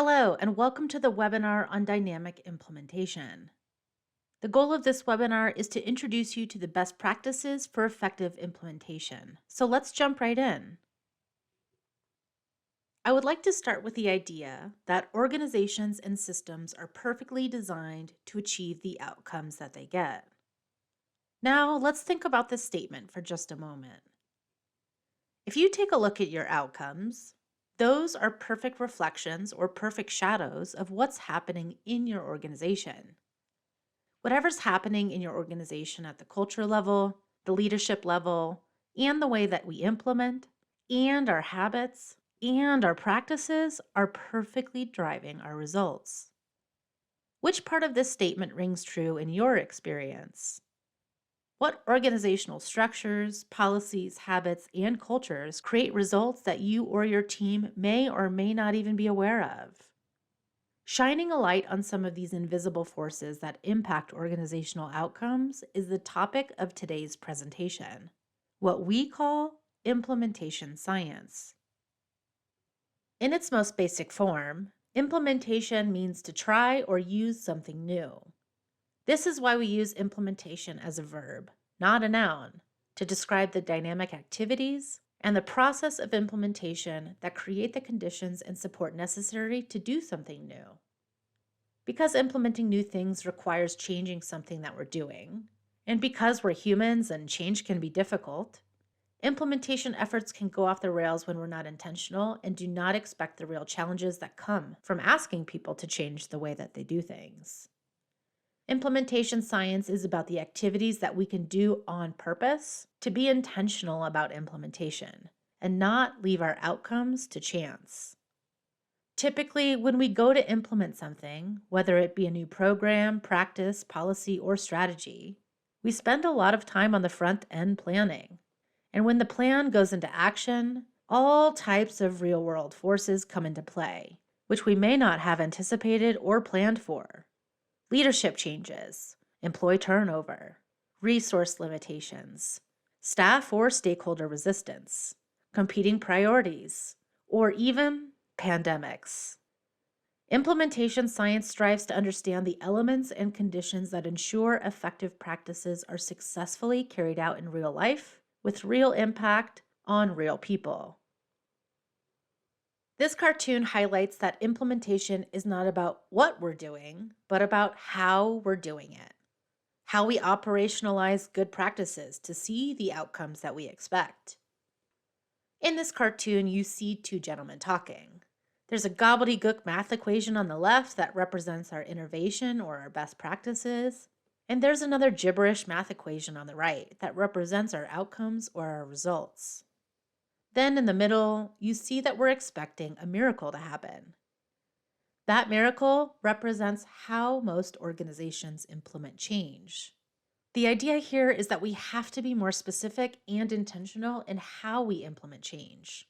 Hello, and welcome to the webinar on dynamic implementation. The goal of this webinar is to introduce you to the best practices for effective implementation. So let's jump right in. I would like to start with the idea that organizations and systems are perfectly designed to achieve the outcomes that they get. Now, let's think about this statement for just a moment. If you take a look at your outcomes, those are perfect reflections or perfect shadows of what's happening in your organization. Whatever's happening in your organization at the culture level, the leadership level, and the way that we implement, and our habits, and our practices are perfectly driving our results. Which part of this statement rings true in your experience? What organizational structures, policies, habits, and cultures create results that you or your team may or may not even be aware of? Shining a light on some of these invisible forces that impact organizational outcomes is the topic of today's presentation, what we call implementation science. In its most basic form, implementation means to try or use something new. This is why we use implementation as a verb, not a noun, to describe the dynamic activities and the process of implementation that create the conditions and support necessary to do something new. Because implementing new things requires changing something that we're doing, and because we're humans and change can be difficult, implementation efforts can go off the rails when we're not intentional and do not expect the real challenges that come from asking people to change the way that they do things. Implementation science is about the activities that we can do on purpose to be intentional about implementation and not leave our outcomes to chance. Typically, when we go to implement something, whether it be a new program, practice, policy, or strategy, we spend a lot of time on the front end planning. And when the plan goes into action, all types of real-world forces come into play, which we may not have anticipated or planned for. Leadership changes, employee turnover, resource limitations, staff or stakeholder resistance, competing priorities, or even pandemics. Implementation science strives to understand the elements and conditions that ensure effective practices are successfully carried out in real life with real impact on real people. This cartoon highlights that implementation is not about what we're doing, but about how we're doing it. How we operationalize good practices to see the outcomes that we expect. In this cartoon, you see two gentlemen talking. There's a gobbledygook math equation on the left that represents our innovation or our best practices, and there's another gibberish math equation on the right that represents our outcomes or our results. Then in the middle, you see that we're expecting a miracle to happen. That miracle represents how most organizations implement change. The idea here is that we have to be more specific and intentional in how we implement change.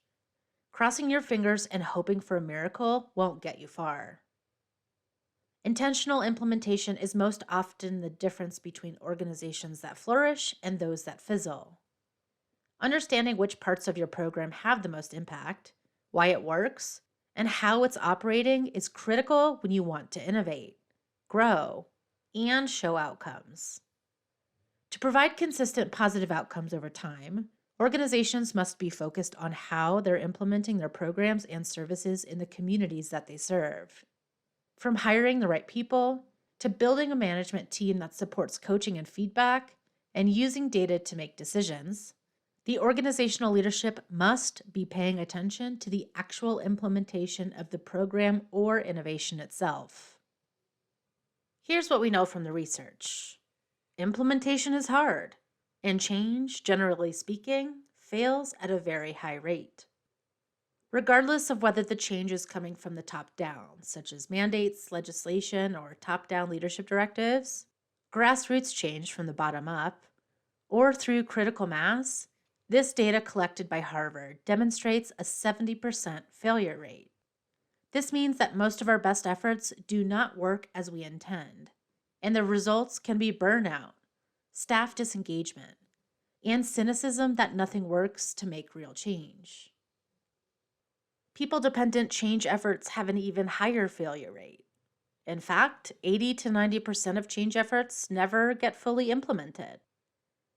Crossing your fingers and hoping for a miracle won't get you far. Intentional implementation is most often the difference between organizations that flourish and those that fizzle. Understanding which parts of your program have the most impact, why it works, and how it's operating is critical when you want to innovate, grow, and show outcomes. To provide consistent positive outcomes over time, organizations must be focused on how they're implementing their programs and services in the communities that they serve. From hiring the right people, to building a management team that supports coaching and feedback, and using data to make decisions, the organizational leadership must be paying attention to the actual implementation of the program or innovation itself. Here's what we know from the research. Implementation is hard, and change, generally speaking, fails at a very high rate. Regardless of whether the change is coming from the top down, such as mandates, legislation, or top-down leadership directives, grassroots change from the bottom up, or through critical mass, this data collected by Harvard demonstrates a 70% failure rate. This means that most of our best efforts do not work as we intend, and the results can be burnout, staff disengagement, and cynicism that nothing works to make real change. People-dependent change efforts have an even higher failure rate. In fact, 80 to 90% of change efforts never get fully implemented.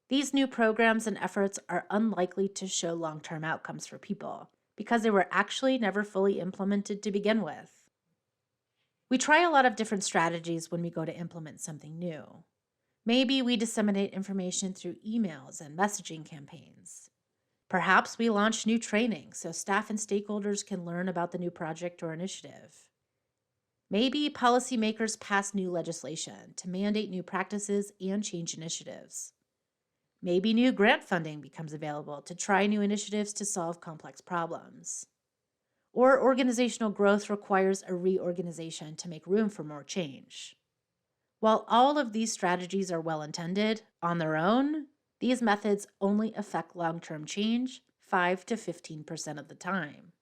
These new programs and efforts are unlikely to show long-term outcomes for people because they were actually never fully implemented to begin with. We try a lot of different strategies when we go to implement something new. Maybe we disseminate information through emails and messaging campaigns. Perhaps we launch new training so staff and stakeholders can learn about the new project or initiative. Maybe policymakers pass new legislation to mandate new practices and change initiatives. Maybe new grant funding becomes available to try new initiatives to solve complex problems. Or organizational growth requires a reorganization to make room for more change. While all of these strategies are well-intended, on their own, these methods only affect long-term change 5 to 15% of the time.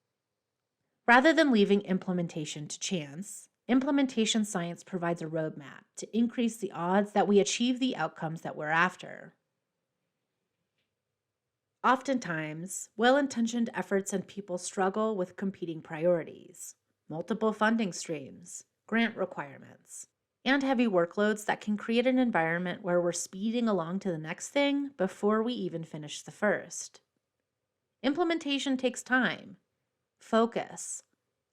Rather than leaving implementation to chance, implementation science provides a roadmap to increase the odds that we achieve the outcomes that we're after. Oftentimes, well-intentioned efforts and people struggle with competing priorities, multiple funding streams, grant requirements, and heavy workloads that can create an environment where we're speeding along to the next thing before we even finish the first. Implementation takes time, focus,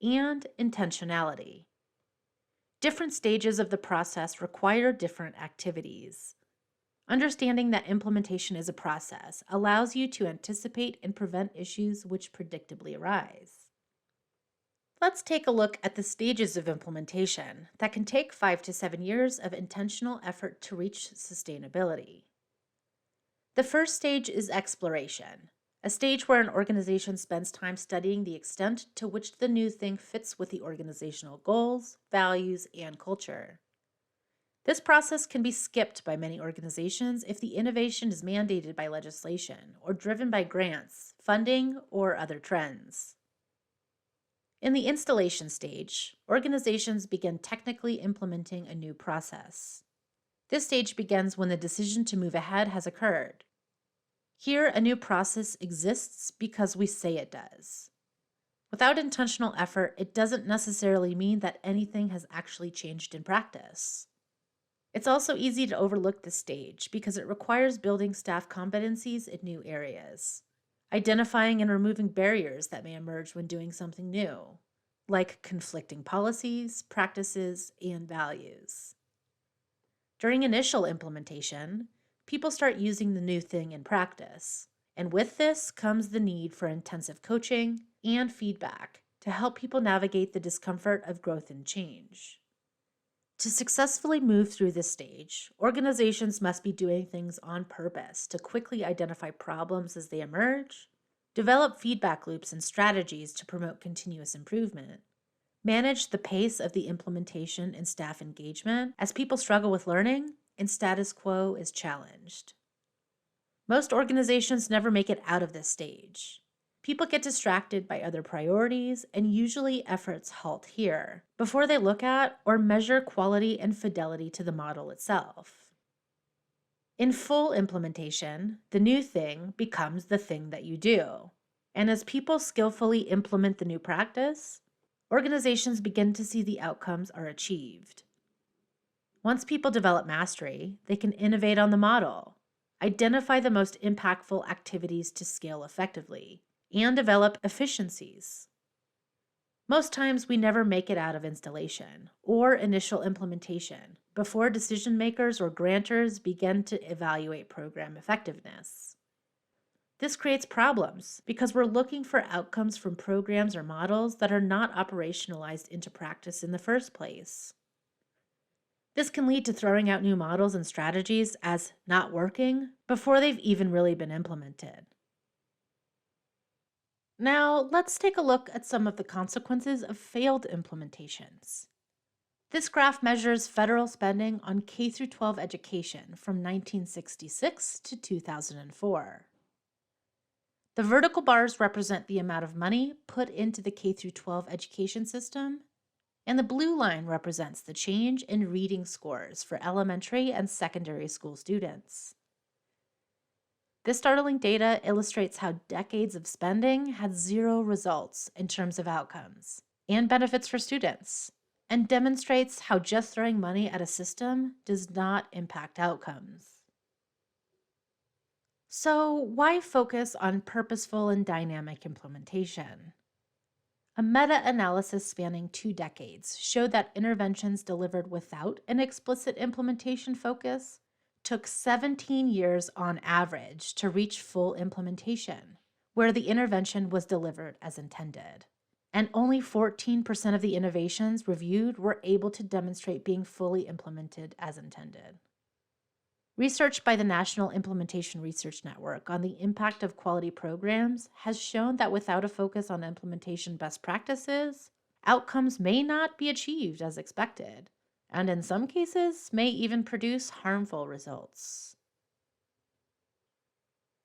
and intentionality. Different stages of the process require different activities. Understanding that implementation is a process allows you to anticipate and prevent issues which predictably arise. Let's take a look at the stages of implementation that can take 5 to 7 years of intentional effort to reach sustainability. The first stage is exploration, a stage where an organization spends time studying the extent to which the new thing fits with the organizational goals, values, and culture. This process can be skipped by many organizations if the innovation is mandated by legislation or driven by grants, funding, or other trends. In the installation stage, organizations begin technically implementing a new process. This stage begins when the decision to move ahead has occurred. Here, a new process exists because we say it does. Without intentional effort, it doesn't necessarily mean that anything has actually changed in practice. It's also easy to overlook this stage because it requires building staff competencies in new areas, identifying and removing barriers that may emerge when doing something new, like conflicting policies, practices, and values. During initial implementation, people start using the new thing in practice, and with this comes the need for intensive coaching and feedback to help people navigate the discomfort of growth and change. To successfully move through this stage, organizations must be doing things on purpose to quickly identify problems as they emerge, develop feedback loops and strategies to promote continuous improvement, manage the pace of the implementation and staff engagement as people struggle with learning and status quo is challenged. Most organizations never make it out of this stage. People get distracted by other priorities, and usually efforts halt here before they look at or measure quality and fidelity to the model itself. In full implementation, the new thing becomes the thing that you do. And as people skillfully implement the new practice, organizations begin to see the outcomes are achieved. Once people develop mastery, they can innovate on the model, identify the most impactful activities to scale effectively, and develop efficiencies. Most times we never make it out of installation or initial implementation before decision makers or grantors begin to evaluate program effectiveness. This creates problems because we're looking for outcomes from programs or models that are not operationalized into practice in the first place. This can lead to throwing out new models and strategies as not working before they've even really been implemented. Now, let's take a look at some of the consequences of failed implementations. This graph measures federal spending on K-12 education from 1966 to 2004. The vertical bars represent the amount of money put into the K-12 education system, and the blue line represents the change in reading scores for elementary and secondary school students. This startling data illustrates how decades of spending had zero results in terms of outcomes and benefits for students, and demonstrates how just throwing money at a system does not impact outcomes. So, why focus on purposeful and dynamic implementation? A meta analysis spanning 2 decades showed that interventions delivered without an explicit implementation focus took 17 years on average to reach full implementation, where the intervention was delivered as intended. And only 14% of the innovations reviewed were able to demonstrate being fully implemented as intended. Research by the National Implementation Research Network on the impact of quality programs has shown that without a focus on implementation best practices, outcomes may not be achieved as expected, and in some cases may even produce harmful results.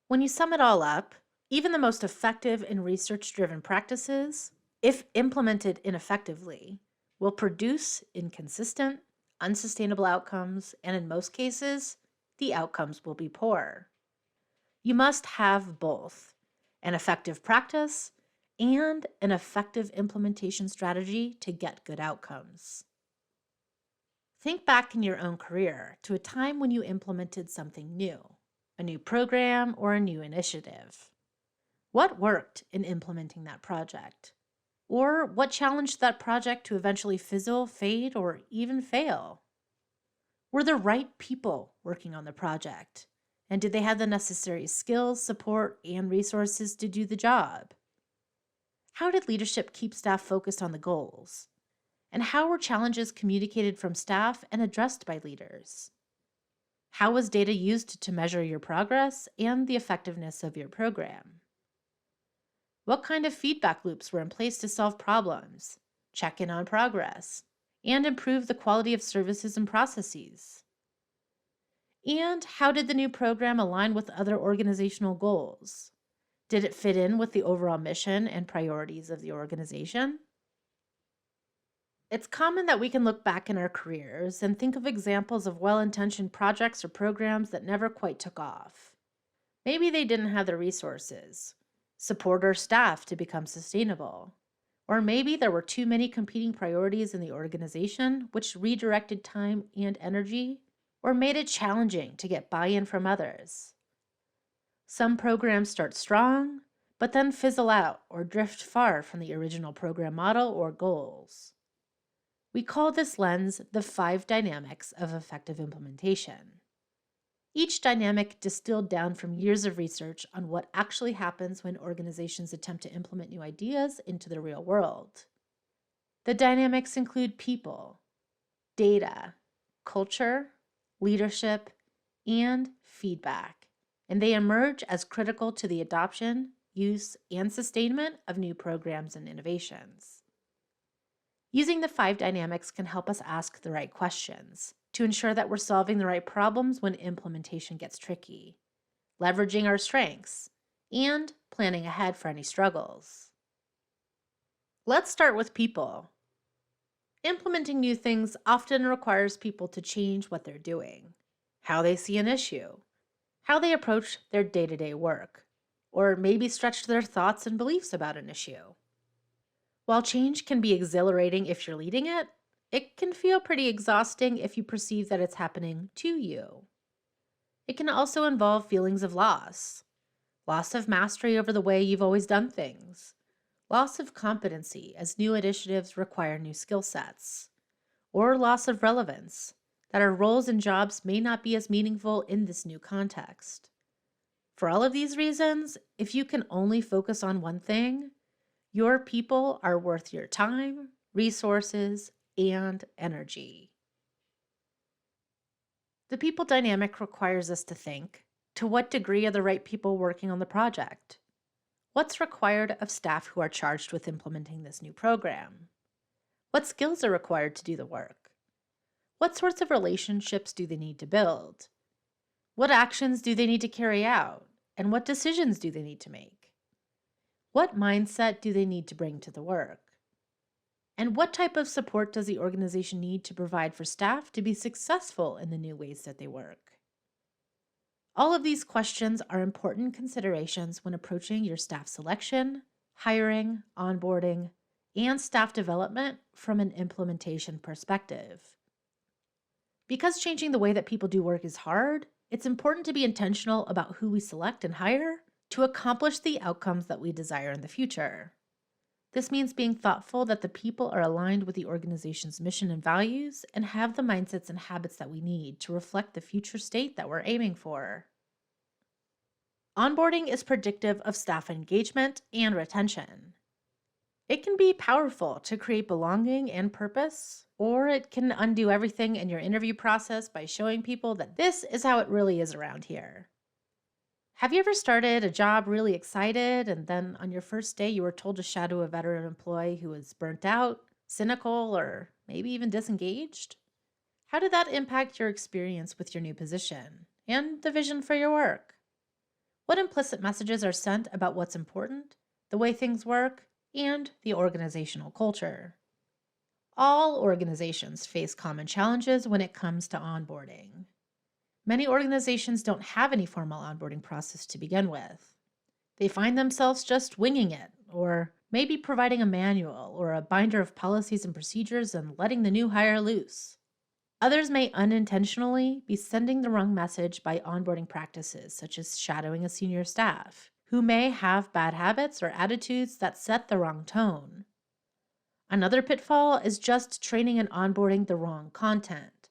When you sum it all up, even the most effective and research-driven practices, if implemented ineffectively, will produce inconsistent, unsustainable outcomes, and in most cases, the outcomes will be poor. You must have both an effective practice and an effective implementation strategy to get good outcomes. Think back in your own career to a time when you implemented something new, a new program or a new initiative. What worked in implementing that project? Or what challenged that project to eventually fizzle, fade, or even fail? Were the right people working on the project? And did they have the necessary skills, support, and resources to do the job? How did leadership keep staff focused on the goals? And how were challenges communicated from staff and addressed by leaders? How was data used to measure your progress and the effectiveness of your program? What kind of feedback loops were in place to solve problems, check in on progress, and improve the quality of services and processes? And how did the new program align with other organizational goals? Did it fit in with the overall mission and priorities of the organization? It's common that we can look back in our careers and think of examples of well-intentioned projects or programs that never quite took off. Maybe they didn't have the resources, support, or staff to become sustainable. Or maybe there were too many competing priorities in the organization, which redirected time and energy, or made it challenging to get buy-in from others. Some programs start strong, but then fizzle out or drift far from the original program model or goals. We call this lens the 5 dynamics of effective implementation. Each dynamic distilled down from years of research on what actually happens when organizations attempt to implement new ideas into the real world. The dynamics include people, data, culture, leadership, and feedback, and they emerge as critical to the adoption, use, and sustainment of new programs and innovations. Using the 5 dynamics can help us ask the right questions to ensure that we're solving the right problems when implementation gets tricky, leveraging our strengths, and planning ahead for any struggles. Let's start with people. Implementing new things often requires people to change what they're doing, how they see an issue, how they approach their day-to-day work, or maybe stretch their thoughts and beliefs about an issue. While change can be exhilarating if you're leading it, it can feel pretty exhausting if you perceive that it's happening to you. It can also involve feelings of loss of mastery over the way you've always done things, loss of competency as new initiatives require new skill sets, or loss of relevance, that our roles and jobs may not be as meaningful in this new context. For all of these reasons, if you can only focus on one thing, your people are worth your time, resources, and energy. The people dynamic requires us to think, to what degree are the right people working on the project? What's required of staff who are charged with implementing this new program? What skills are required to do the work? What sorts of relationships do they need to build? What actions do they need to carry out? And what decisions do they need to make? What mindset do they need to bring to the work? And what type of support does the organization need to provide for staff to be successful in the new ways that they work? All of these questions are important considerations when approaching your staff selection, hiring, onboarding, and staff development from an implementation perspective. Because changing the way that people do work is hard, it's important to be intentional about who we select and hire to accomplish the outcomes that we desire in the future. This means being thoughtful that the people are aligned with the organization's mission and values and have the mindsets and habits that we need to reflect the future state that we're aiming for. Onboarding is predictive of staff engagement and retention. It can be powerful to create belonging and purpose, or it can undo everything in your interview process by showing people that this is how it really is around here. Have you ever started a job really excited and then on your first day you were told to shadow a veteran employee who was burnt out, cynical, or maybe even disengaged? How did that impact your experience with your new position and the vision for your work? What implicit messages are sent about what's important, the way things work, and the organizational culture? All organizations face common challenges when it comes to onboarding. Many organizations don't have any formal onboarding process to begin with. They find themselves just winging it, or maybe providing a manual or a binder of policies and procedures and letting the new hire loose. Others may unintentionally be sending the wrong message by onboarding practices, such as shadowing a senior staff, who may have bad habits or attitudes that set the wrong tone. Another pitfall is just training and onboarding the wrong content.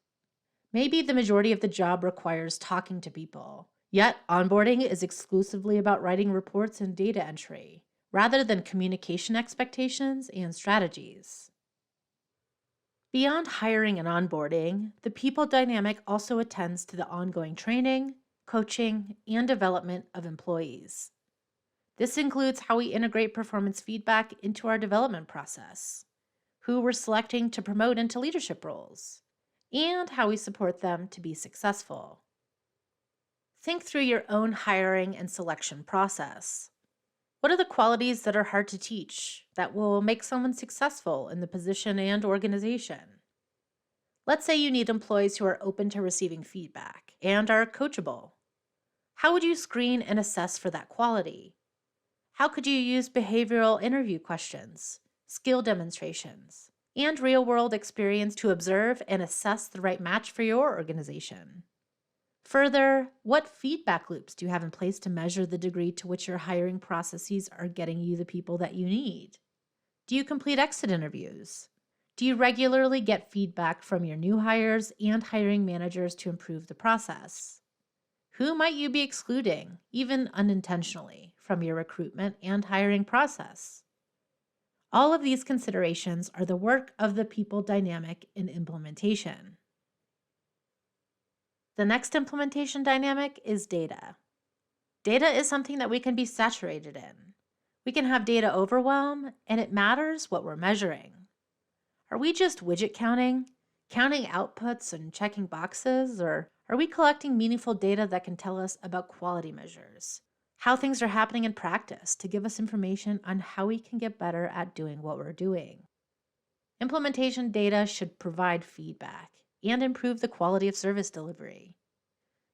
Maybe the majority of the job requires talking to people, yet onboarding is exclusively about writing reports and data entry, rather than communication expectations and strategies. Beyond hiring and onboarding, the people dynamic also attends to the ongoing training, coaching, and development of employees. This includes how we integrate performance feedback into our development process, who we're selecting to promote into leadership roles, and how we support them to be successful. Think through your own hiring and selection process. What are the qualities that are hard to teach that will make someone successful in the position and organization? Let's say you need employees who are open to receiving feedback and are coachable. How would you screen and assess for that quality? How could you use behavioral interview questions, skill demonstrations, and real-world experience to observe and assess the right match for your organization? Further, what feedback loops do you have in place to measure the degree to which your hiring processes are getting you the people that you need? Do you complete exit interviews? Do you regularly get feedback from your new hires and hiring managers to improve the process? Who might you be excluding, even unintentionally, from your recruitment and hiring process? All of these considerations are the work of the people dynamic in implementation. The next implementation dynamic is data. Data is something that we can be saturated in. We can have data overwhelm, and it matters what we're measuring. Are we just widget counting outputs and checking boxes, or are we collecting meaningful data that can tell us about quality measures, how things are happening in practice to give us information on how we can get better at doing what we're doing? Implementation data should provide feedback and improve the quality of service delivery.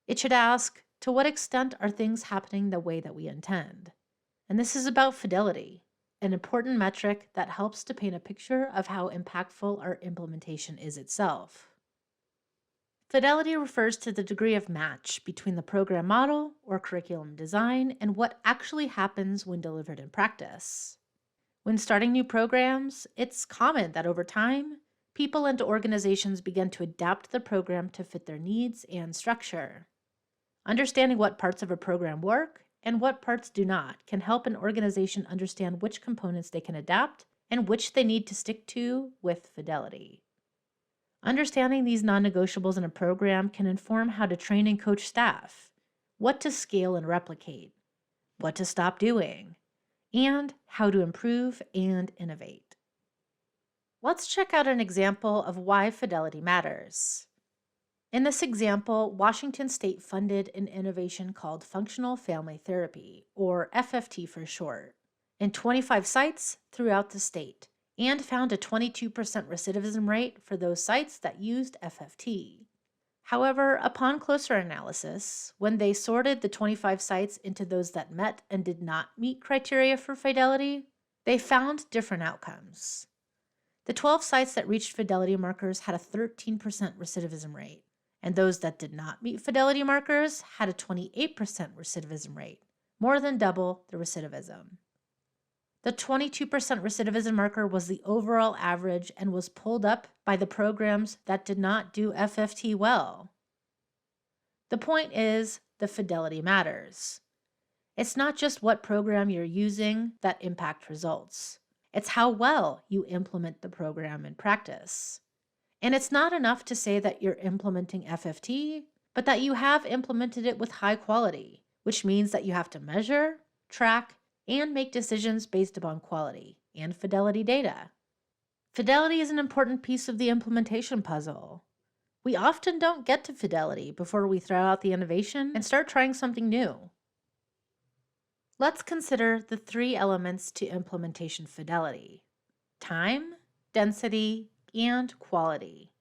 It should ask, to what extent are things happening the way that we intend? And this is about fidelity, an important metric that helps to paint a picture of how impactful our implementation is itself. Fidelity refers to the degree of match between the program model or curriculum design and what actually happens when delivered in practice. When starting new programs, it's common that over time, people and organizations begin to adapt the program to fit their needs and structure. Understanding what parts of a program work and what parts do not can help an organization understand which components they can adapt and which they need to stick to with fidelity. Understanding these non-negotiables in a program can inform how to train and coach staff, what to scale and replicate, what to stop doing, and how to improve and innovate. Let's check out an example of why fidelity matters. In this example, Washington State funded an innovation called Functional Family Therapy, or FFT for short, in 25 sites throughout the state, and found a 22% recidivism rate for those sites that used FFT. However, upon closer analysis, when they sorted the 25 sites into those that met and did not meet criteria for fidelity, they found different outcomes. The 12 sites that reached fidelity markers had a 13% recidivism rate, and those that did not meet fidelity markers had a 28% recidivism rate, more than double the recidivism. The 22% recidivism marker was the overall average and was pulled up by the programs that did not do FFT well. The point is, the fidelity matters. It's not just what program you're using that impact results. It's how well you implement the program in practice. And it's not enough to say that you're implementing FFT, but that you have implemented it with high quality, which means that you have to measure, track, and make decisions based upon quality and fidelity data. Fidelity is an important piece of the implementation puzzle. We often don't get to fidelity before we throw out the innovation and start trying something new. Let's consider the 3 elements to implementation fidelity: time, density, and quality.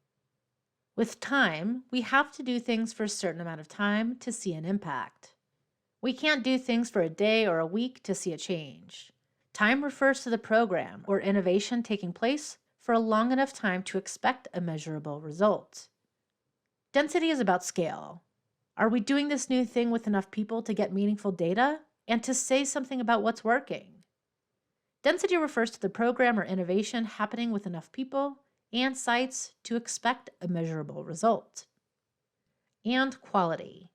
With time, we have to do things for a certain amount of time to see an impact. We can't do things for a day or a week to see a change. Time refers to the program or innovation taking place for a long enough time to expect a measurable result. Density is about scale. Are we doing this new thing with enough people to get meaningful data and to say something about what's working? Density refers to the program or innovation happening with enough people and sites to expect a measurable result. And quality.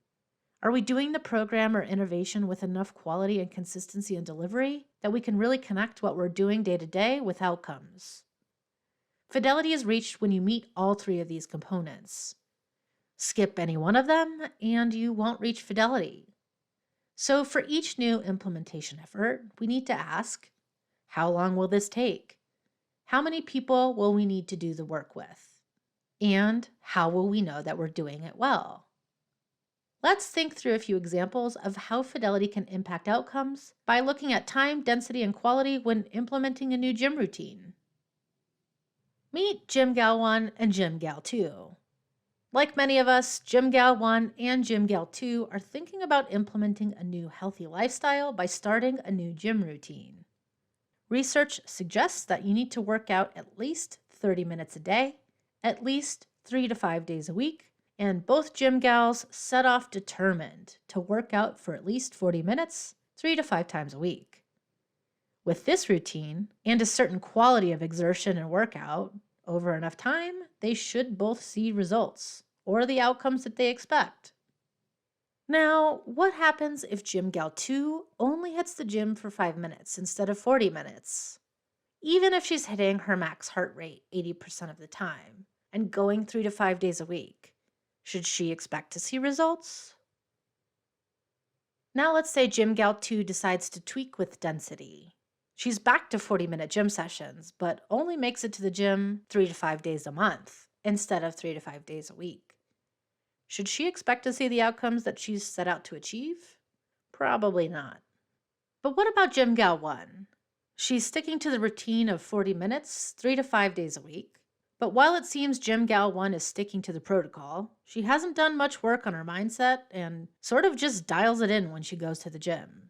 Are we doing the program or innovation with enough quality and consistency in delivery that we can really connect what we're doing day to day with outcomes? Fidelity is reached when you meet all 3 of these components. Skip any one of them and you won't reach fidelity. So for each new implementation effort, we need to ask, how long will this take? How many people will we need to do the work with? And how will we know that we're doing it well? Let's think through a few examples of how fidelity can impact outcomes by looking at time, density, and quality when implementing a new gym routine. Meet Gym Gal 1 and Gym Gal 2. Like many of us, Gym Gal 1 and Gym Gal 2 are thinking about implementing a new healthy lifestyle by starting a new gym routine. Research suggests that you need to work out at least 30 minutes a day, at least 3 to 5 days a week, and both gym gals set off determined to work out for at least 40 minutes, 3 to 5 times a week. With this routine and a certain quality of exertion and workout, over enough time, they should both see results or the outcomes that they expect. Now, what happens if Gym Gal 2 only hits the gym for 5 minutes instead of 40 minutes? Even if she's hitting her max heart rate 80% of the time and going 3 to 5 days a week, should she expect to see results? Now let's say Gym Gal 2 decides to tweak with density. She's back to 40-minute gym sessions, but only makes it to the gym 3 to 5 days a month instead of 3 to 5 days a week. Should she expect to see the outcomes that she's set out to achieve? Probably not. But what about Gym Gal 1? She's sticking to the routine of 40 minutes, 3 to 5 days a week. But while it seems Gym Gal 1 is sticking to the protocol, she hasn't done much work on her mindset and sort of just dials it in when she goes to the gym.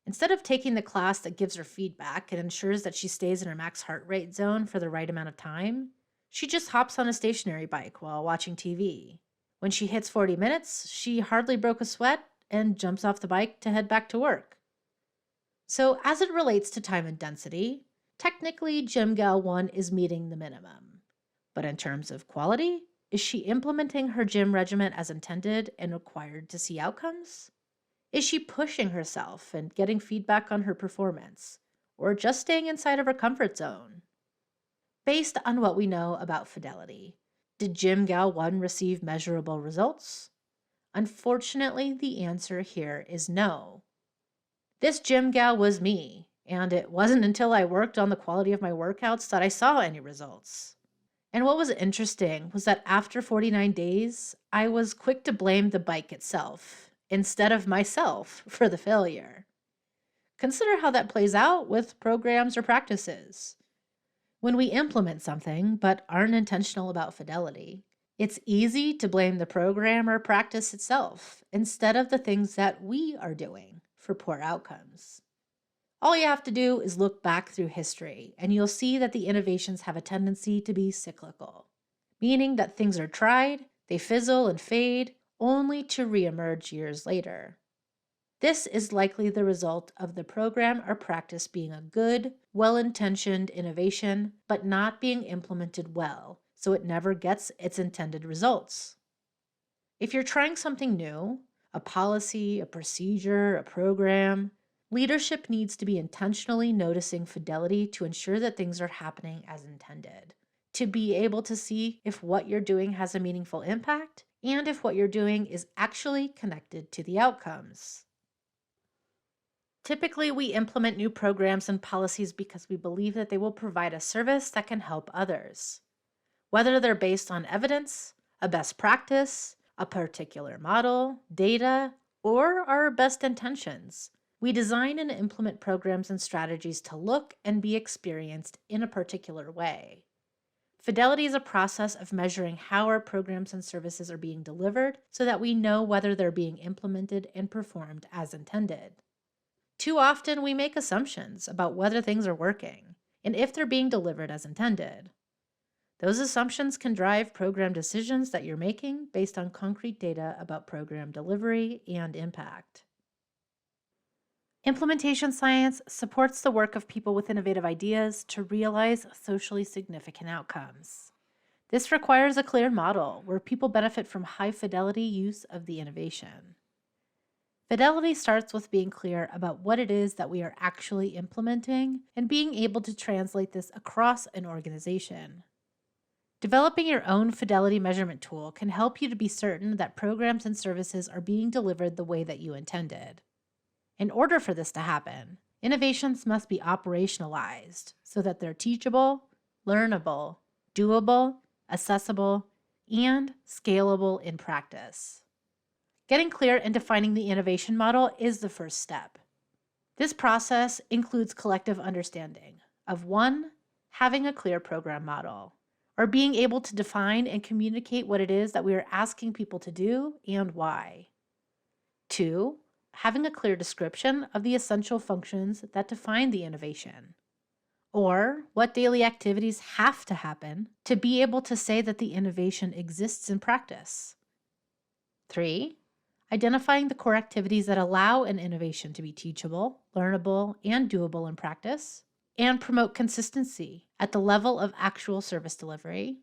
Instead of taking the class that gives her feedback and ensures that she stays in her max heart rate zone for the right amount of time, she just hops on a stationary bike while watching TV. When she hits 40 minutes, she hardly broke a sweat and jumps off the bike to head back to work. So as it relates to time and density, technically Gym Gal 1 is meeting the minimum. But in terms of quality, is she implementing her gym regimen as intended and required to see outcomes? Is she pushing herself and getting feedback on her performance, or just staying inside of her comfort zone? Based on what we know about fidelity, did Gym Gal 1 receive measurable results? Unfortunately, the answer here is no. This gym gal was me, and it wasn't until I worked on the quality of my workouts that I saw any results. And what was interesting was that after 49 days, I was quick to blame the bike itself instead of myself for the failure. Consider how that plays out with programs or practices. When we implement something but aren't intentional about fidelity, It's easy to blame the program or practice itself instead of the things that we are doing for poor outcomes. All you have to do is look back through history, and you'll see that the innovations have a tendency to be cyclical, meaning that things are tried, they fizzle and fade, only to reemerge years later. This is likely the result of the program or practice being a good, well intentioned innovation, but not being implemented well, so it never gets its intended results. If you're trying something new, a policy, a procedure, a program, leadership needs to be intentionally noticing fidelity to ensure that things are happening as intended, to be able to see if what you're doing has a meaningful impact and if what you're doing is actually connected to the outcomes. Typically, we implement new programs and policies because we believe that they will provide a service that can help others. Whether they're based on evidence, a best practice, a particular model, data, or our best intentions, we design and implement programs and strategies to look and be experienced in a particular way. Fidelity is a process of measuring how our programs and services are being delivered so that we know whether they're being implemented and performed as intended. Too often, we make assumptions about whether things are working and if they're being delivered as intended. Those assumptions can drive program decisions that you're making based on concrete data about program delivery and impact. Implementation science supports the work of people with innovative ideas to realize socially significant outcomes. This requires a clear model where people benefit from high fidelity use of the innovation. Fidelity starts with being clear about what it is that we are actually implementing and being able to translate this across an organization. Developing your own fidelity measurement tool can help you to be certain that programs and services are being delivered the way that you intended. In order for this to happen, innovations must be operationalized so that they're teachable, learnable, doable, accessible, and scalable in practice. Getting clear and defining the innovation model is the first step. This process includes collective understanding of 1, having a clear program model, or being able to define and communicate what it is that we are asking people to do and why. 2, having a clear description of the essential functions that define the innovation, or what daily activities have to happen to be able to say that the innovation exists in practice. 3, identifying the core activities that allow an innovation to be teachable, learnable, and doable in practice, and promote consistency at the level of actual service delivery.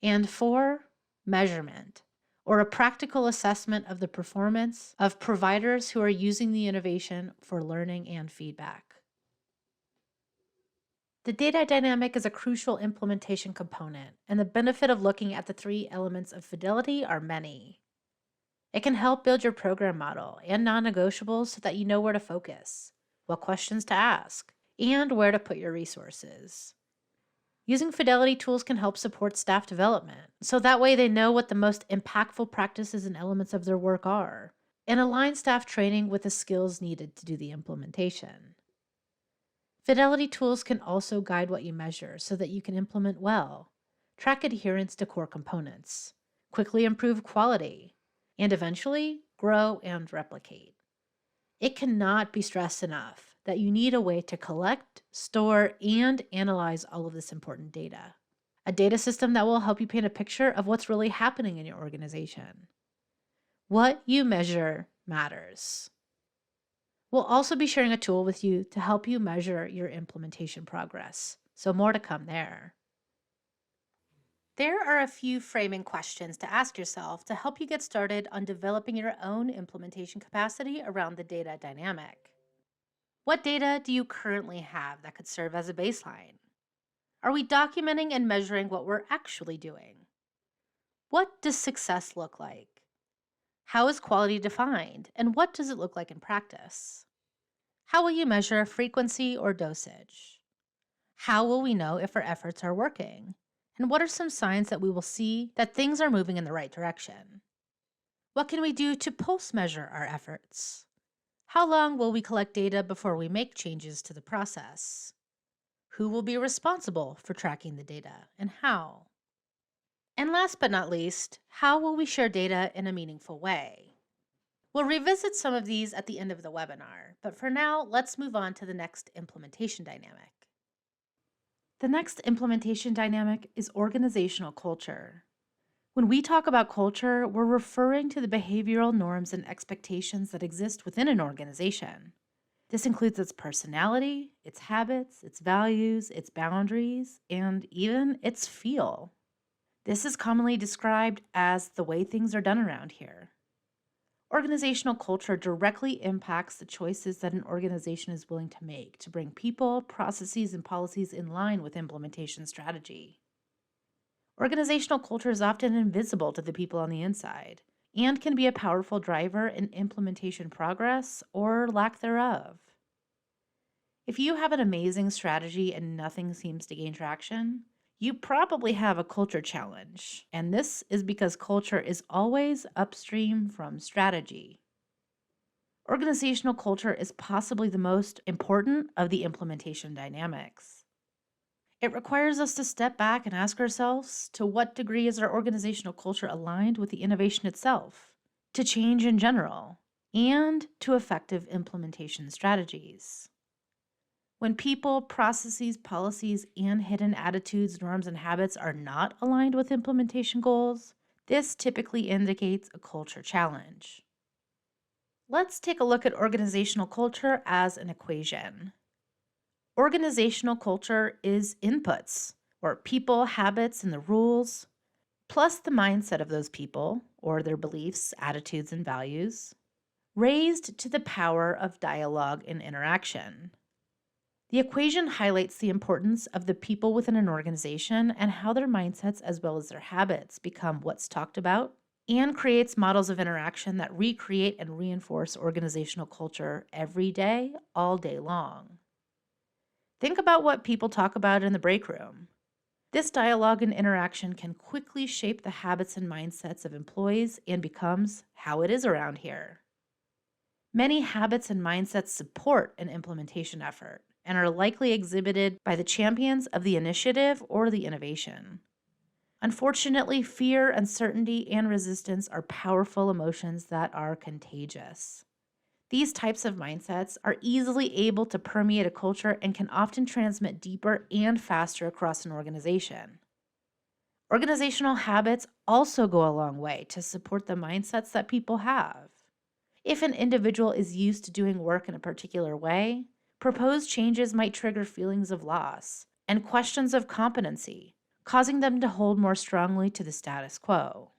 And 4, measurement, or a practical assessment of the performance of providers who are using the innovation for learning and feedback. The data dynamic is a crucial implementation component, and the benefit of looking at the 3 elements of fidelity are many. It can help build your program model and non-negotiables so that you know where to focus, what questions to ask, and where to put your resources. Using fidelity tools can help support staff development, so that way they know what the most impactful practices and elements of their work are, and align staff training with the skills needed to do the implementation. Fidelity tools can also guide what you measure so that you can implement well, track adherence to core components, quickly improve quality, and eventually grow and replicate. It cannot be stressed enough that you need a way to collect, store, and analyze all of this important data. A data system that will help you paint a picture of what's really happening in your organization. What you measure matters. We'll also be sharing a tool with you to help you measure your implementation progress, so more to come there. There are a few framing questions to ask yourself to help you get started on developing your own implementation capacity around the data dynamic. What data do you currently have that could serve as a baseline? Are we documenting and measuring what we're actually doing? What does success look like? How is quality defined, and what does it look like in practice? How will you measure frequency or dosage? How will we know if our efforts are working? And what are some signs that we will see that things are moving in the right direction? What can we do to post-measure our efforts? How long will we collect data before we make changes to the process? Who will be responsible for tracking the data and how? And last but not least, how will we share data in a meaningful way? We'll revisit some of these at the end of the webinar, but for now, let's move on to the next implementation dynamic. The next implementation dynamic is organizational culture. When we talk about culture, we're referring to the behavioral norms and expectations that exist within an organization. This includes its personality, its habits, its values, its boundaries, and even its feel. This is commonly described as the way things are done around here. Organizational culture directly impacts the choices that an organization is willing to make to bring people, processes, and policies in line with implementation strategy. Organizational culture is often invisible to the people on the inside and can be a powerful driver in implementation progress or lack thereof. If you have an amazing strategy and nothing seems to gain traction, you probably have a culture challenge, and this is because culture is always upstream from strategy. Organizational culture is possibly the most important of the implementation dynamics. It requires us to step back and ask ourselves, to what degree is our organizational culture aligned with the innovation itself, to change in general, and to effective implementation strategies? When people, processes, policies, and hidden attitudes, norms, and habits are not aligned with implementation goals, this typically indicates a culture challenge. Let's take a look at organizational culture as an equation. Organizational culture is inputs, or people, habits, and the rules, plus the mindset of those people, or their beliefs, attitudes, and values, raised to the power of dialogue and interaction. The equation highlights the importance of the people within an organization and how their mindsets as well as their habits become what's talked about, and creates models of interaction that recreate and reinforce organizational culture every day, all day long. Think about what people talk about in the break room. This dialogue and interaction can quickly shape the habits and mindsets of employees and becomes how it is around here. Many habits and mindsets support an implementation effort and are likely exhibited by the champions of the initiative or the innovation. Unfortunately, fear, uncertainty, and resistance are powerful emotions that are contagious. These types of mindsets are easily able to permeate a culture and can often transmit deeper and faster across an organization. Organizational habits also go a long way to support the mindsets that people have. If an individual is used to doing work in a particular way, proposed changes might trigger feelings of loss and questions of competency, causing them to hold more strongly to the status quo.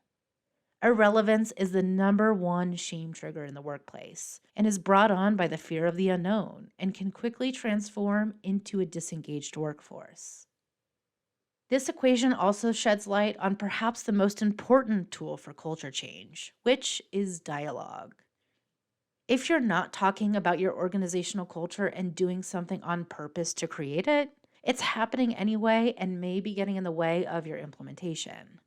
Irrelevance is the number one shame trigger in the workplace and is brought on by the fear of the unknown and can quickly transform into a disengaged workforce. This equation also sheds light on perhaps the most important tool for culture change, which is dialogue. If you're not talking about your organizational culture and doing something on purpose to create it, it's happening anyway and may be getting in the way of your implementation.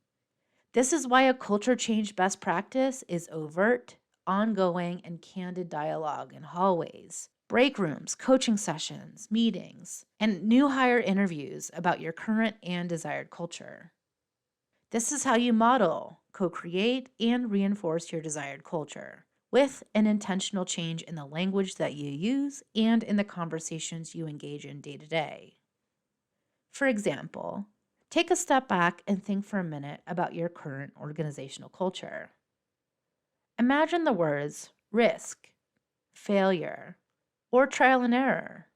This is why a culture change best practice is overt, ongoing, and candid dialogue in hallways, break rooms, coaching sessions, meetings, and new hire interviews about your current and desired culture. This is how you model, co-create, and reinforce your desired culture, with an intentional change in the language that you use and in the conversations you engage in day to day. For example, take a step back and think for a minute about your current organizational culture. Imagine the words risk, failure, or trial and error.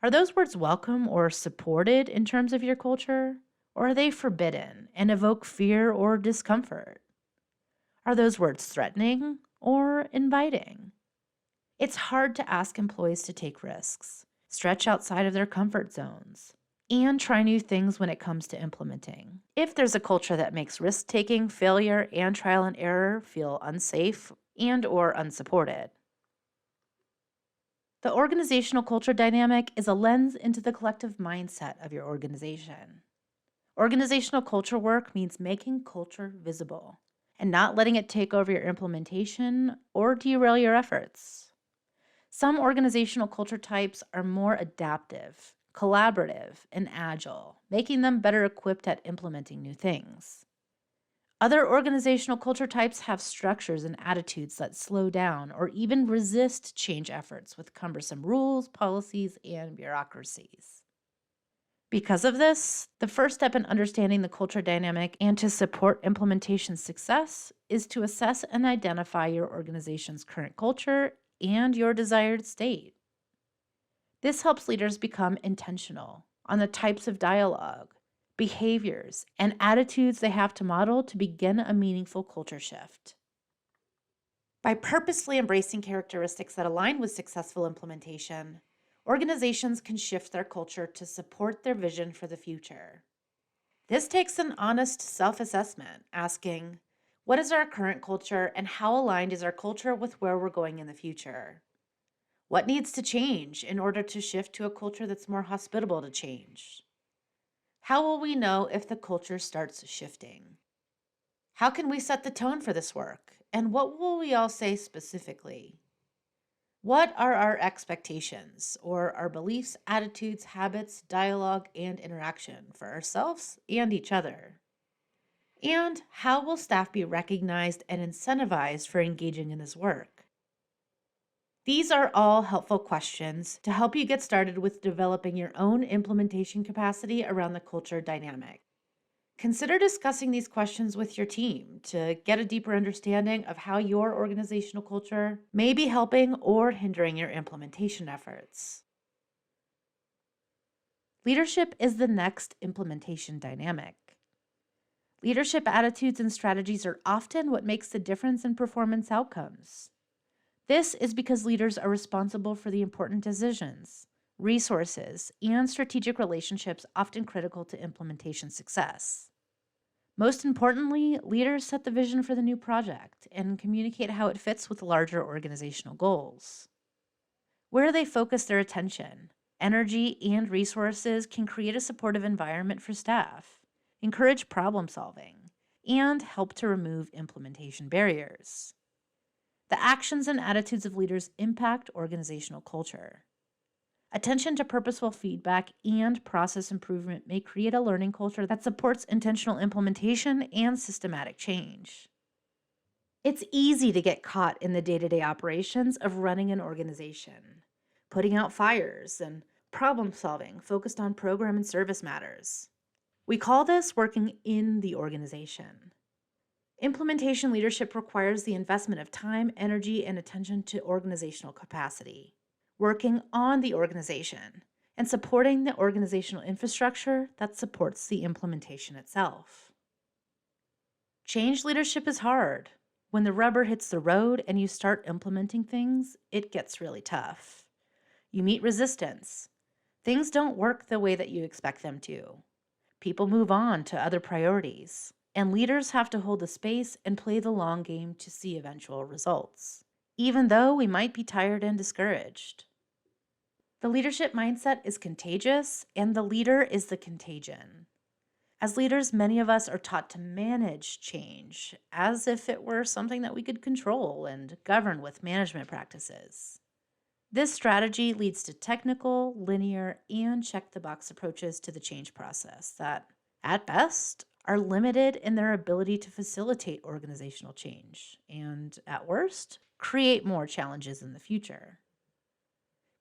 Are those words welcome or supported in terms of your culture, or are they forbidden and evoke fear or discomfort? Are those words threatening or inviting? It's hard to ask employees to take risks, stretch outside of their comfort zones, and try new things when it comes to implementing, if there's a culture that makes risk-taking, failure, and trial and error feel unsafe and or unsupported. The organizational culture dynamic is a lens into the collective mindset of your organization. Organizational culture work means making culture visible and not letting it take over your implementation or derail your efforts. Some organizational culture types are more adaptive, collaborative, and agile, making them better equipped at implementing new things. Other organizational culture types have structures and attitudes that slow down or even resist change efforts with cumbersome rules, policies, and bureaucracies. Because of this, the first step in understanding the culture dynamic and to support implementation success is to assess and identify your organization's current culture and your desired state. This helps leaders become intentional on the types of dialogue, behaviors, and attitudes they have to model to begin a meaningful culture shift. By purposely embracing characteristics that align with successful implementation, organizations can shift their culture to support their vision for the future. This takes an honest self-assessment, asking, what is our current culture and how aligned is our culture with where we're going in the future? What needs to change in order to shift to a culture that's more hospitable to change? How will we know if the culture starts shifting? How can we set the tone for this work? And what will we all say specifically? What are our expectations or our beliefs, attitudes, habits, dialogue, and interaction for ourselves and each other? And how will staff be recognized and incentivized for engaging in this work? These are all helpful questions to help you get started with developing your own implementation capacity around the culture dynamic. Consider discussing these questions with your team to get a deeper understanding of how your organizational culture may be helping or hindering your implementation efforts. Leadership is the next implementation dynamic. Leadership attitudes and strategies are often what makes the difference in performance outcomes. This is because leaders are responsible for the important decisions, resources, and strategic relationships often critical to implementation success. Most importantly, leaders set the vision for the new project and communicate how it fits with larger organizational goals. Where they focus their attention, energy, and resources can create a supportive environment for staff, encourage problem solving, and help to remove implementation barriers. The actions and attitudes of leaders impact organizational culture. Attention to purposeful feedback and process improvement may create a learning culture that supports intentional implementation and systematic change. It's easy to get caught in the day-to-day operations of running an organization, putting out fires and problem solving focused on program and service matters. We call this working in the organization. Implementation leadership requires the investment of time, energy, and attention to organizational capacity, working on the organization, and supporting the organizational infrastructure that supports the implementation itself. Change leadership is hard. When the rubber hits the road and you start implementing things, it gets really tough. You meet resistance. Things don't work the way that you expect them to. People move on to other priorities, and leaders have to hold the space and play the long game to see eventual results, even though we might be tired and discouraged. The leadership mindset is contagious, and the leader is the contagion. As leaders, many of us are taught to manage change as if it were something that we could control and govern with management practices. This strategy leads to technical, linear, and check-the-box approaches to the change process that, at best, are limited in their ability to facilitate organizational change and, at worst, create more challenges in the future.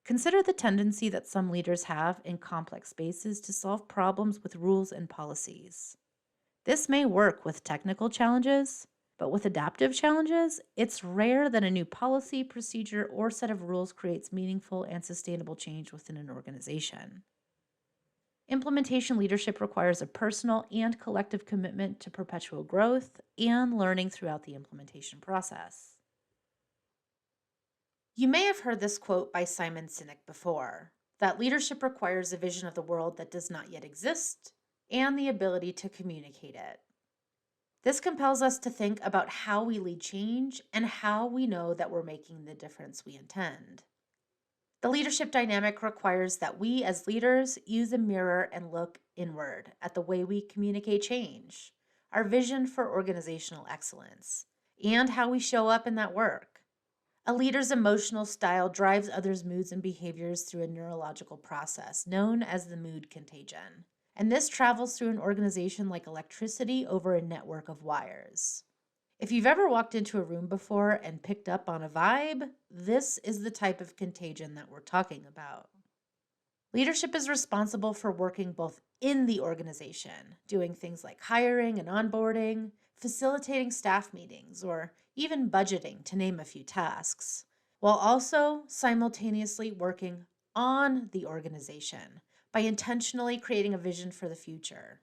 Consider the tendency that some leaders have in complex spaces to solve problems with rules and policies. This may work with technical challenges, but with adaptive challenges, it's rare that a new policy, procedure, or set of rules creates meaningful and sustainable change within an organization. Implementation leadership requires a personal and collective commitment to perpetual growth and learning throughout the implementation process. You may have heard this quote by Simon Sinek before, that leadership requires a vision of the world that does not yet exist and the ability to communicate it. This compels us to think about how we lead change and how we know that we're making the difference we intend. The leadership dynamic requires that we as leaders use a mirror and look inward at the way we communicate change, our vision for organizational excellence, and how we show up in that work. A leader's emotional style drives others' moods and behaviors through a neurological process known as the mood contagion. And this travels through an organization like electricity over a network of wires. If you've ever walked into a room before and picked up on a vibe, this is the type of contagion that we're talking about. Leadership is responsible for working both in the organization, doing things like hiring and onboarding, facilitating staff meetings, or even budgeting, to name a few tasks, while also simultaneously working on the organization by intentionally creating a vision for the future,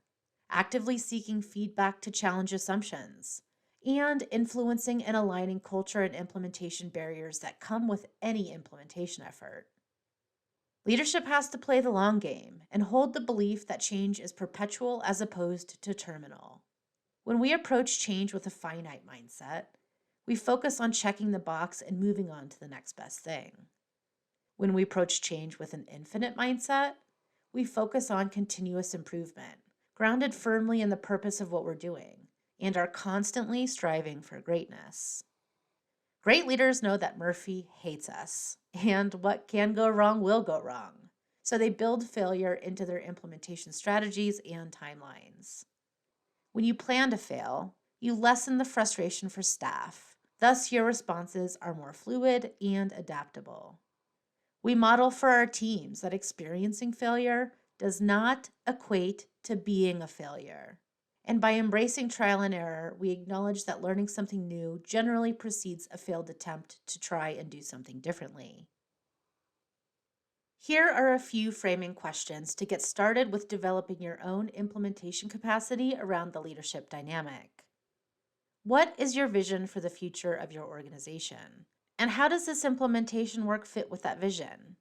actively seeking feedback to challenge assumptions, and influencing and aligning culture and implementation barriers that come with any implementation effort. Leadership has to play the long game and hold the belief that change is perpetual as opposed to terminal. When we approach change with a finite mindset, we focus on checking the box and moving on to the next best thing. When we approach change with an infinite mindset, we focus on continuous improvement, grounded firmly in the purpose of what we're doing, and are constantly striving for greatness. Great leaders know that Murphy hates us, and what can go wrong will go wrong. So they build failure into their implementation strategies and timelines. When you plan to fail, you lessen the frustration for staff. Thus, your responses are more fluid and adaptable. We model for our teams that experiencing failure does not equate to being a failure. And by embracing trial and error, we acknowledge that learning something new generally precedes a failed attempt to try and do something differently. Here are a few framing questions to get started with developing your own implementation capacity around the leadership dynamic. What is your vision for the future of your organization? And how does this implementation work fit with that vision?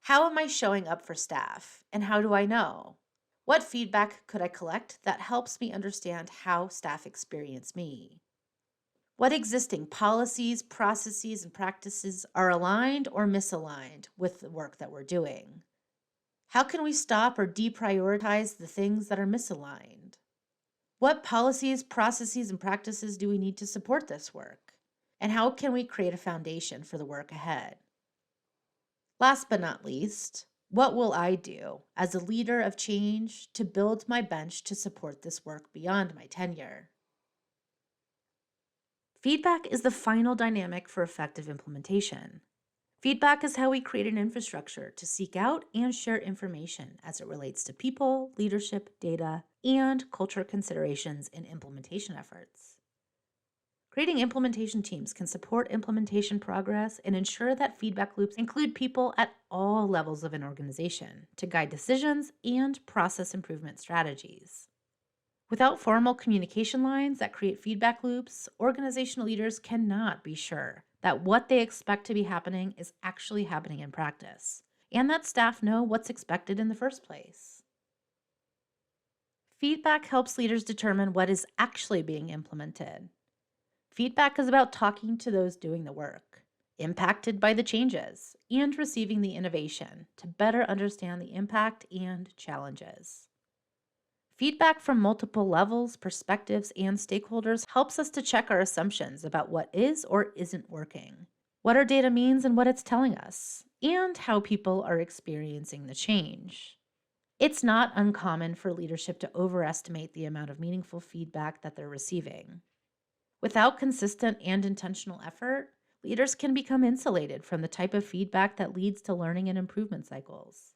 How am I showing up for staff? And how do I know? What feedback could I collect that helps me understand how staff experience me? What existing policies, processes, and practices are aligned or misaligned with the work that we're doing? How can we stop or deprioritize the things that are misaligned? What policies, processes, and practices do we need to support this work? And how can we create a foundation for the work ahead? Last but not least, what will I do as a leader of change to build my bench to support this work beyond my tenure? Feedback is the final dynamic for effective implementation. Feedback is how we create an infrastructure to seek out and share information as it relates to people, leadership, data, and culture considerations in implementation efforts. Creating implementation teams can support implementation progress and ensure that feedback loops include people at all levels of an organization to guide decisions and process improvement strategies. Without formal communication lines that create feedback loops, organizational leaders cannot be sure that what they expect to be happening is actually happening in practice, and that staff know what's expected in the first place. Feedback helps leaders determine what is actually being implemented. Feedback is about talking to those doing the work, impacted by the changes, and receiving the innovation to better understand the impact and challenges. Feedback from multiple levels, perspectives, and stakeholders helps us to check our assumptions about what is or isn't working, what our data means and what it's telling us, and how people are experiencing the change. It's not uncommon for leadership to overestimate the amount of meaningful feedback that they're receiving. Without consistent and intentional effort, leaders can become insulated from the type of feedback that leads to learning and improvement cycles.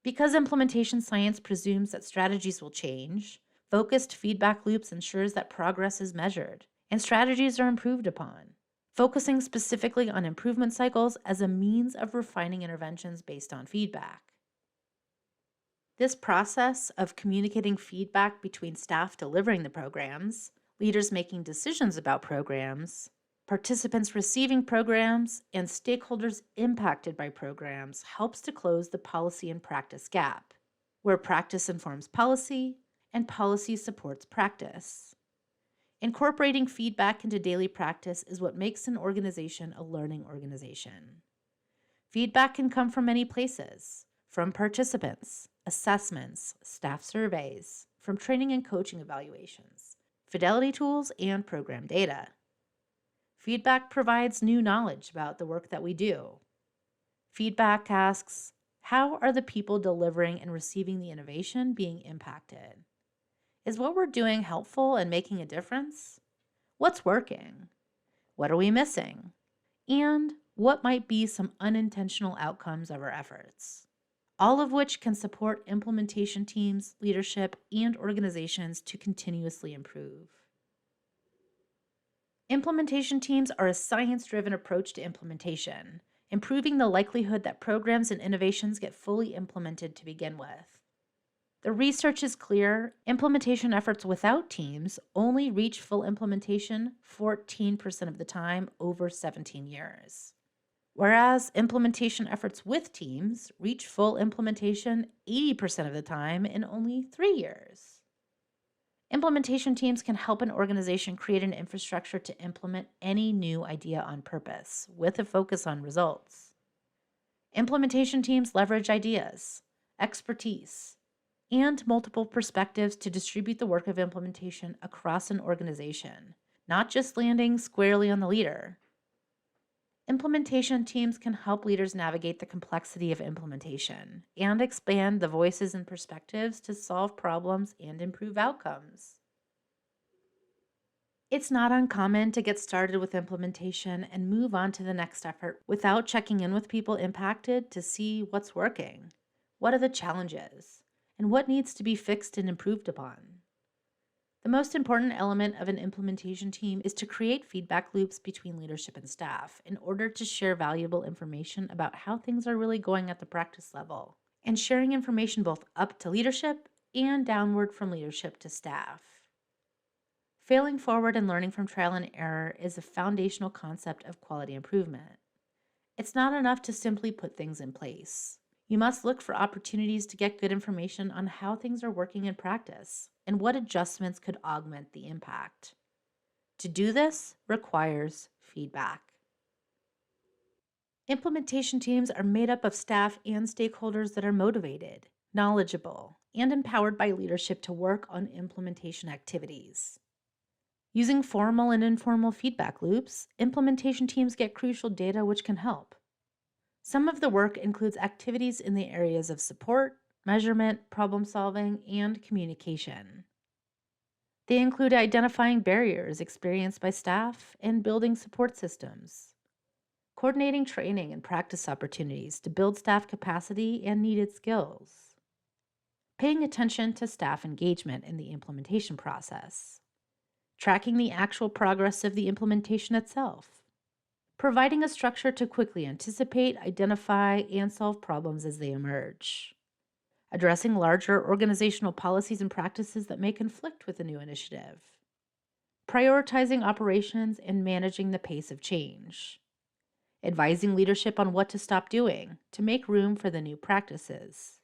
Because implementation science presumes that strategies will change, focused feedback loops ensures that progress is measured and strategies are improved upon, focusing specifically on improvement cycles as a means of refining interventions based on feedback. This process of communicating feedback between staff delivering the programs, leaders making decisions about programs, participants receiving programs, and stakeholders impacted by programs helps to close the policy and practice gap, where practice informs policy and policy supports practice. Incorporating feedback into daily practice is what makes an organization a learning organization. Feedback can come from many places, from participants, assessments, staff surveys, from training and coaching evaluations, fidelity tools, and program data. Feedback provides new knowledge about the work that we do. Feedback asks, how are the people delivering and receiving the innovation being impacted? Is what we're doing helpful and making a difference? What's working? What are we missing? And what might be some unintentional outcomes of our efforts? All of which can support implementation teams, leadership, and organizations to continuously improve. Implementation teams are a science-driven approach to implementation, improving the likelihood that programs and innovations get fully implemented to begin with. The research is clear. Implementation efforts without teams only reach full implementation 14% of the time over 17 years. Whereas implementation efforts with teams reach full implementation 80% of the time in only 3 years. Implementation teams can help an organization create an infrastructure to implement any new idea on purpose, with a focus on results. Implementation teams leverage ideas, expertise, and multiple perspectives to distribute the work of implementation across an organization, not just landing squarely on the leader. Implementation teams can help leaders navigate the complexity of implementation and expand the voices and perspectives to solve problems and improve outcomes. It's not uncommon to get started with implementation and move on to the next effort without checking in with people impacted to see what's working, what are the challenges, and what needs to be fixed and improved upon. The most important element of an implementation team is to create feedback loops between leadership and staff in order to share valuable information about how things are really going at the practice level, and sharing information both up to leadership and downward from leadership to staff. Failing forward and learning from trial and error is a foundational concept of quality improvement. It's not enough to simply put things in place. You must look for opportunities to get good information on how things are working in practice and what adjustments could augment the impact. To do this requires feedback. Implementation teams are made up of staff and stakeholders that are motivated, knowledgeable, and empowered by leadership to work on implementation activities. Using formal and informal feedback loops, implementation teams get crucial data which can help. Some of the work includes activities in the areas of support, measurement, problem solving, and communication. They include identifying barriers experienced by staff and building support systems, coordinating training and practice opportunities to build staff capacity and needed skills, paying attention to staff engagement in the implementation process, tracking the actual progress of the implementation itself, providing a structure to quickly anticipate, identify, and solve problems as they emerge, addressing larger organizational policies and practices that may conflict with a new initiative, prioritizing operations and managing the pace of change, advising leadership on what to stop doing to make room for the new practices,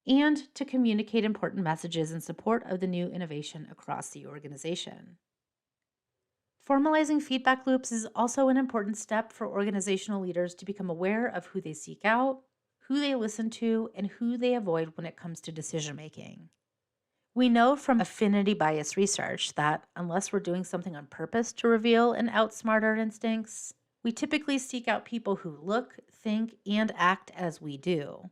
and to communicate important messages in support of the new innovation across the organization. Formalizing feedback loops is also an important step for organizational leaders to become aware of who they seek out, who they listen to, and who they avoid when it comes to decision-making. We know from affinity bias research that unless we're doing something on purpose to reveal and outsmart our instincts, we typically seek out people who look, think, and act as we do.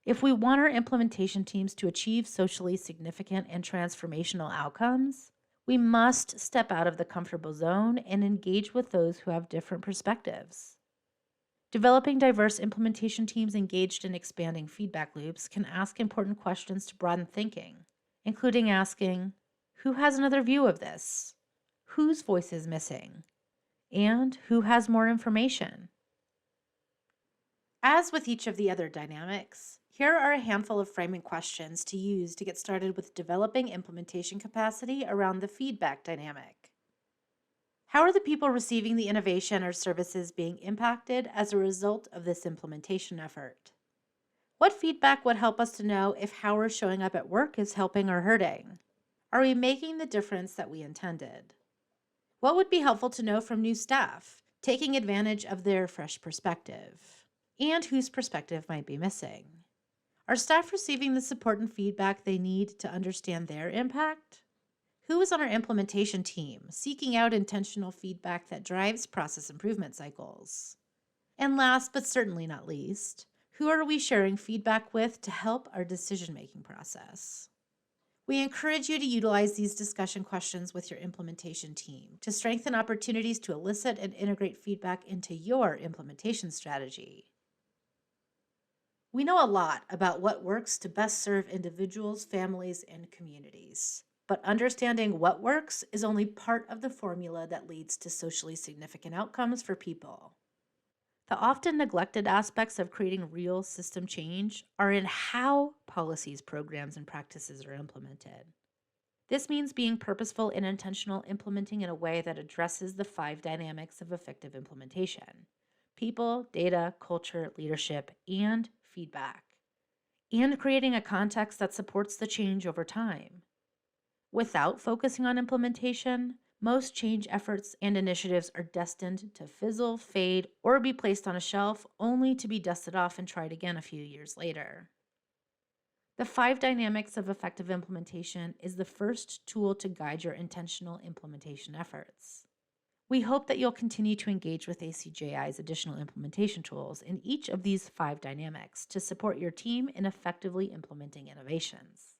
If we want our implementation teams to achieve socially significant and transformational outcomes, we must step out of the comfortable zone and engage with those who have different perspectives. Developing diverse implementation teams engaged in expanding feedback loops can ask important questions to broaden thinking, including asking, who has another view of this? Whose voice is missing? And who has more information? As with each of the other dynamics, here are a handful of framing questions to use to get started with developing implementation capacity around the feedback dynamic. How are the people receiving the innovation or services being impacted as a result of this implementation effort? What feedback would help us to know if how we're showing up at work is helping or hurting? Are we making the difference that we intended? What would be helpful to know from new staff, taking advantage of their fresh perspective? And whose perspective might be missing? Are staff receiving the support and feedback they need to understand their impact? Who is on our implementation team, seeking out intentional feedback that drives process improvement cycles? And last but certainly not least, who are we sharing feedback with to help our decision-making process? We encourage you to utilize these discussion questions with your implementation team to strengthen opportunities to elicit and integrate feedback into your implementation strategy. We know a lot about what works to best serve individuals, families, and communities. But understanding what works is only part of the formula that leads to socially significant outcomes for people. The often neglected aspects of creating real system change are in how policies, programs, and practices are implemented. This means being purposeful and intentional, implementing in a way that addresses the 5 dynamics of effective implementation: people, data, culture, leadership, and feedback, and creating a context that supports the change over time. Without focusing on implementation, most change efforts and initiatives are destined to fizzle, fade, or be placed on a shelf only to be dusted off and tried again a few years later. The 5 dynamics of effective implementation is the first tool to guide your intentional implementation efforts. We hope that you'll continue to engage with ACJI's additional implementation tools in each of these 5 dynamics to support your team in effectively implementing innovations.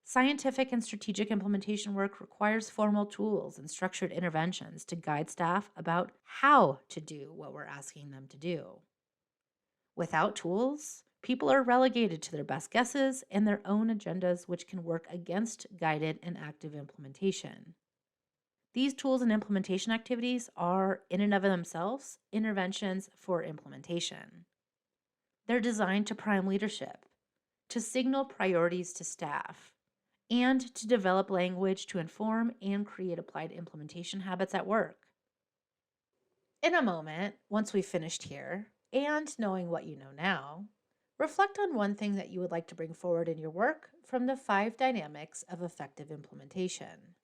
Scientific and strategic implementation work requires formal tools and structured interventions to guide staff about how to do what we're asking them to do. Without tools, people are relegated to their best guesses and their own agendas, which can work against guided and active implementation. These tools and implementation activities are, in and of themselves, interventions for implementation. They're designed to prime leadership, to signal priorities to staff, and to develop language to inform and create applied implementation habits at work. In a moment, once we've finished here, and knowing what you know now, reflect on one thing that you would like to bring forward in your work from the 5 dynamics of effective implementation.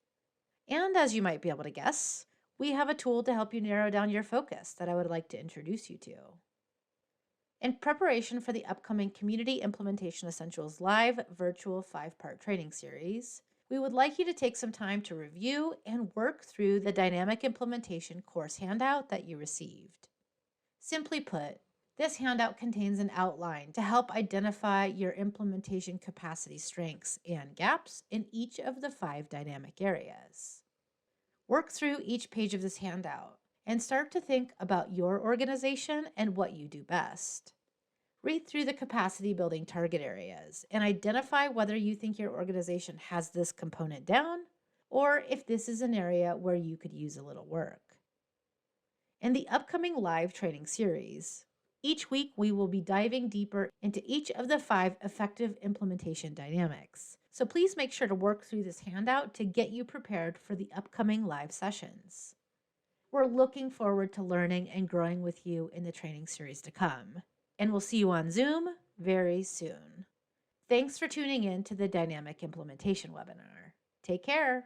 And as you might be able to guess, we have a tool to help you narrow down your focus that I would like to introduce you to. In preparation for the upcoming Community Implementation Essentials Live virtual 5-part training series, we would like you to take some time to review and work through the Dynamic Implementation course handout that you received. Simply put, this handout contains an outline to help identify your implementation capacity strengths and gaps in each of the 5 dynamic areas. Work through each page of this handout and start to think about your organization and what you do best. Read through the capacity building target areas and identify whether you think your organization has this component down or if this is an area where you could use a little work. In the upcoming live training series, each week we will be diving deeper into each of the 5 effective implementation dynamics. So please make sure to work through this handout to get you prepared for the upcoming live sessions. We're looking forward to learning and growing with you in the training series to come. And we'll see you on Zoom very soon. Thanks for tuning in to the Dynamic Implementation webinar. Take care.